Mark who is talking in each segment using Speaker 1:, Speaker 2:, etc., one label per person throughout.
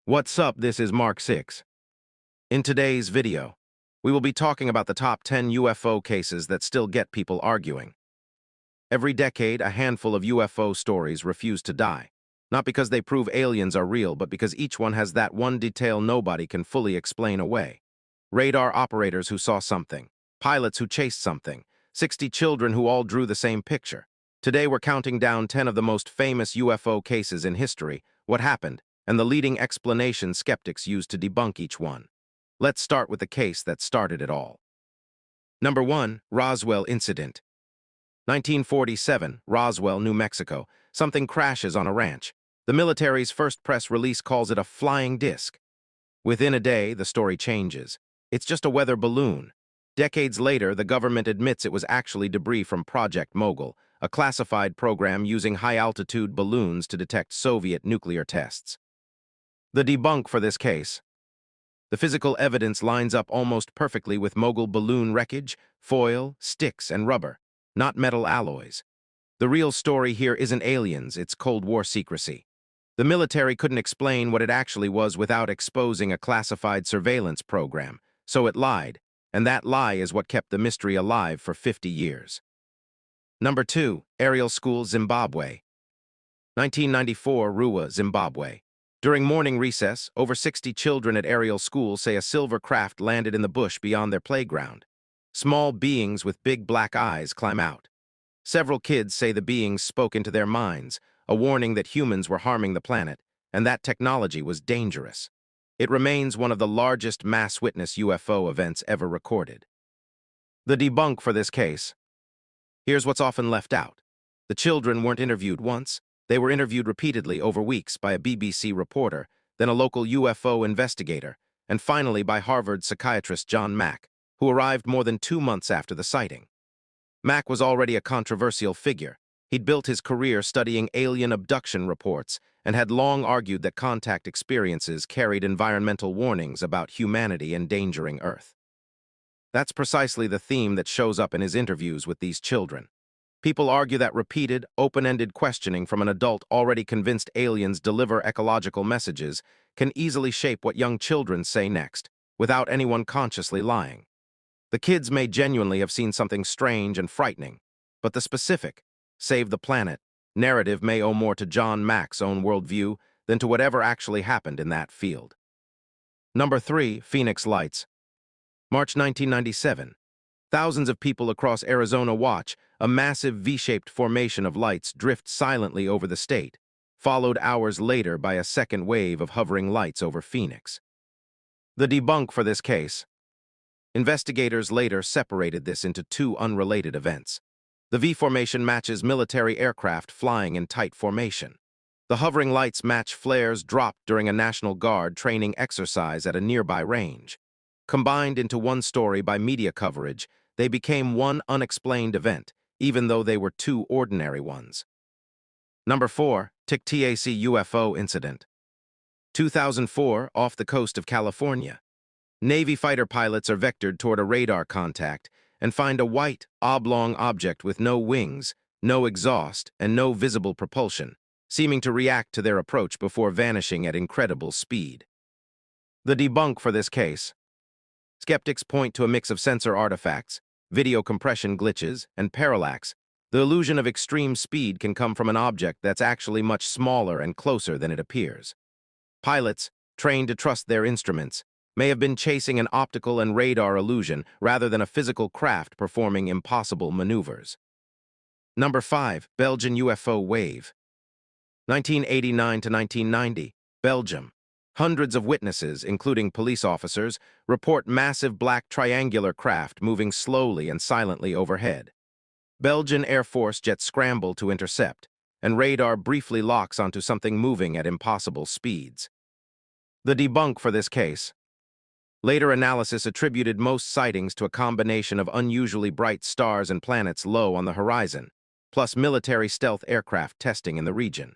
Speaker 1: What's up? This is Mark 6. In today's video, we will be talking about the top 10 UFO cases that still get people arguing. Every decade, a handful of UFO stories refuse to die. Not because they prove aliens are real, but because each one has that one detail nobody can fully explain away. Radar operators who saw something, pilots who chased something, 60 children who all drew the same picture. Today we're counting down 10 of the most famous UFO cases in history, what happened, and the leading explanation skeptics use to debunk each one. Let's start with the case that started it all. Number 1. Roswell Incident. 1947, Roswell, New Mexico. Something crashes on a ranch. The military's first press release calls it a flying disc. Within a day, the story changes. It's just a weather balloon. Decades later, the government admits it was actually debris from Project Mogul, a classified program using high-altitude balloons to detect Soviet nuclear tests. The debunk for this case. The physical evidence lines up almost perfectly with Mogul balloon wreckage, foil, sticks, and rubber, not metal alloys. The real story here isn't aliens, it's Cold War secrecy. The military couldn't explain what it actually was without exposing a classified surveillance program, so it lied, and that lie is what kept the mystery alive for 50 years. Number 2. Aerial School, Zimbabwe. 1994, Ruwa, Zimbabwe. During morning recess, over 60 children at Aerial School say a silver craft landed in the bush beyond their playground. Small beings with big black eyes climb out. Several kids say the beings spoke into their minds, a warning that humans were harming the planet, and that technology was dangerous. It remains one of the largest mass witness UFO events ever recorded. The debunk for this case. Here's what's often left out. The children weren't interviewed once. They were interviewed repeatedly over weeks by a BBC reporter, then a local UFO investigator, and finally by Harvard psychiatrist John Mack, who arrived more than 2 months after the sighting. Mack was already a controversial figure. He'd built his career studying alien abduction reports and had long argued that contact experiences carried environmental warnings about humanity endangering Earth. That's precisely the theme that shows up in his interviews with these children. People argue that repeated, open-ended questioning from an adult already convinced aliens deliver ecological messages can easily shape what young children say next, without anyone consciously lying. The kids may genuinely have seen something strange and frightening, but the specific, save the planet, narrative may owe more to John Mack's own worldview than to whatever actually happened in that field. Number 3. Phoenix Lights. March 1997. Thousands of people across Arizona watch a massive V-shaped formation of lights drift silently over the state, followed hours later by a second wave of hovering lights over Phoenix. The debunk for this case. Investigators later separated this into 2 unrelated events. The V formation matches military aircraft flying in tight formation. The hovering lights match flares dropped during a National Guard training exercise at a nearby range. Combined into one story by media coverage, they became one unexplained event, even though they were 2 ordinary ones. Number 4. TAC UFO Incident. 2004, off the coast of California. Navy fighter pilots are vectored toward a radar contact and find a white, oblong object with no wings, no exhaust, and no visible propulsion, seeming to react to their approach before vanishing at incredible speed. The debunk for this case. Skeptics point to a mix of sensor artifacts, video compression glitches, and parallax. The illusion of extreme speed can come from an object that's actually much smaller and closer than it appears. Pilots, trained to trust their instruments, may have been chasing an optical and radar illusion rather than a physical craft performing impossible maneuvers. Number 5. Belgian UFO Wave. 1989 to 1990, Belgium. Hundreds of witnesses, including police officers, report massive black triangular craft moving slowly and silently overhead. Belgian Air Force jets scramble to intercept, and radar briefly locks onto something moving at impossible speeds. The debunk for this case. Later analysis attributed most sightings to a combination of unusually bright stars and planets low on the horizon, plus military stealth aircraft testing in the region.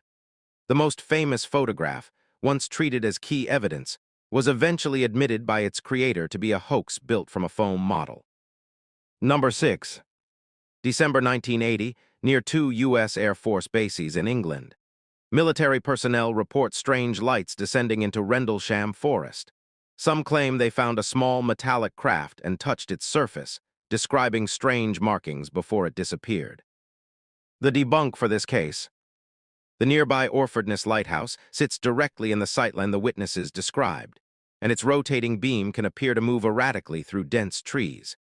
Speaker 1: The most famous photograph, once treated as key evidence, was eventually admitted by its creator to be a hoax built from a foam model. Number 6. December 1980, near 2 U.S. Air Force bases in England. Military personnel report strange lights descending into Rendlesham Forest. Some claim they found a small metallic craft and touched its surface, describing strange markings before it disappeared. The debunk for this case. The nearby Orfordness Lighthouse sits directly in the sightline the witnesses described, and its rotating beam can appear to move erratically through dense trees.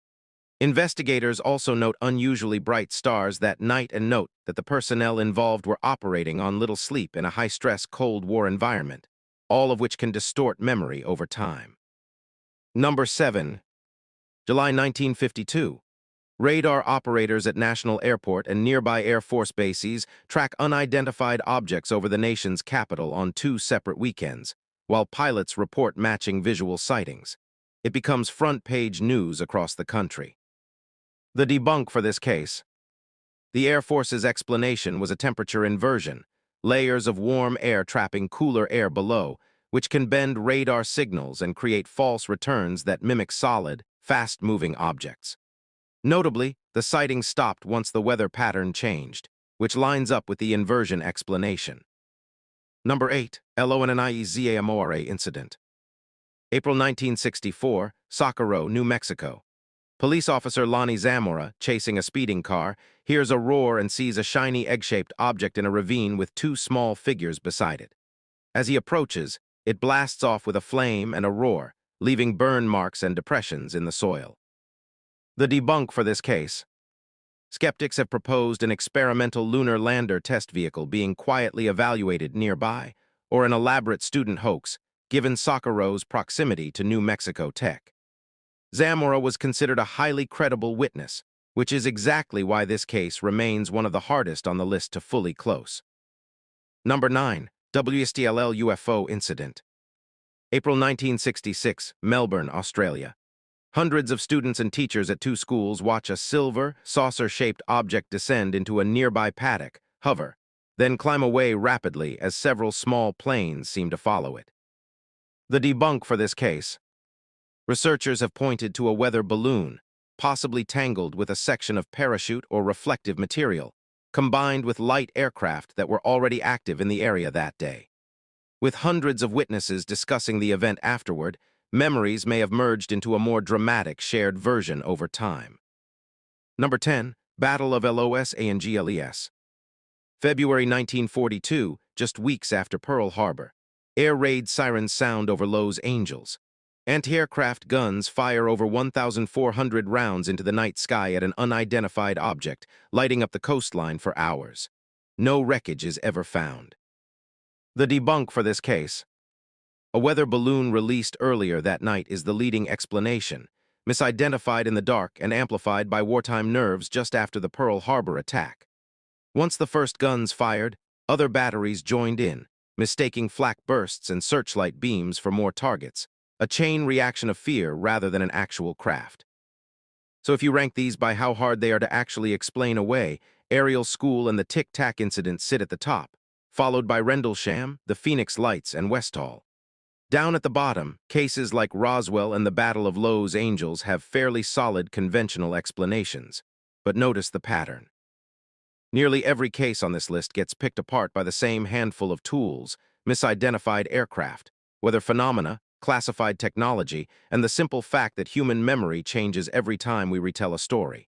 Speaker 1: Investigators also note unusually bright stars that night and note that the personnel involved were operating on little sleep in a high-stress Cold War environment, all of which can distort memory over time. Number 7. July 1952. Radar operators at National Airport and nearby Air Force bases track unidentified objects over the nation's capital on 2 separate weekends, while pilots report matching visual sightings. It becomes front-page news across the country. The debunk for this case. The Air Force's explanation was a temperature inversion, layers of warm air trapping cooler air below, which can bend radar signals and create false returns that mimic solid, fast-moving objects. Notably, the sighting stopped once the weather pattern changed, which lines up with the inversion explanation. Number 8. Loneniezamora Incident. April 1964, Socorro, New Mexico. Police officer Lonnie Zamora, chasing a speeding car, hears a roar and sees a shiny egg-shaped object in a ravine with 2 small figures beside it. As he approaches, it blasts off with a flame and a roar, leaving burn marks and depressions in the soil. The debunk for this case. Skeptics have proposed an experimental lunar lander test vehicle being quietly evaluated nearby, or an elaborate student hoax, given Socorro's proximity to New Mexico Tech. Zamora was considered a highly credible witness, which is exactly why this case remains one of the hardest on the list to fully close. Number 9. WSTLL UFO Incident. April 1966, Melbourne, Australia. Hundreds of students and teachers at 2 schools watch a silver, saucer-shaped object descend into a nearby paddock, hover, then climb away rapidly as several small planes seem to follow it. The debunk for this case. Researchers have pointed to a weather balloon, possibly tangled with a section of parachute or reflective material, combined with light aircraft that were already active in the area that day. With hundreds of witnesses discussing the event afterward, memories may have merged into a more dramatic shared version over time. Number 10. Battle of Los Angeles. February 1942, just weeks after Pearl Harbor. Air raid sirens sound over Los Angeles. Anti-aircraft guns fire over 1,400 rounds into the night sky at an unidentified object, lighting up the coastline for hours. No wreckage is ever found. The debunk for this case. A weather balloon released earlier that night is the leading explanation, misidentified in the dark and amplified by wartime nerves just after the Pearl Harbor attack. Once the first guns fired, other batteries joined in, mistaking flak bursts and searchlight beams for more targets, a chain reaction of fear rather than an actual craft. So if you rank these by how hard they are to actually explain away, Ariel School and the Tic Tac incident sit at the top, followed by Rendlesham, the Phoenix Lights, and Westall. Down at the bottom, cases like Roswell and the Battle of Los Angeles have fairly solid conventional explanations, but notice the pattern. Nearly every case on this list gets picked apart by the same handful of tools, misidentified aircraft, weather phenomena, classified technology, and the simple fact that human memory changes every time we retell a story.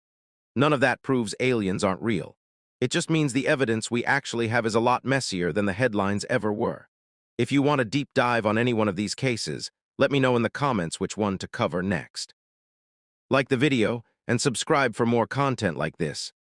Speaker 1: None of that proves aliens aren't real. It just means the evidence we actually have is a lot messier than the headlines ever were. If you want a deep dive on any one of these cases, let me know in the comments which one to cover next. Like the video and subscribe for more content like this.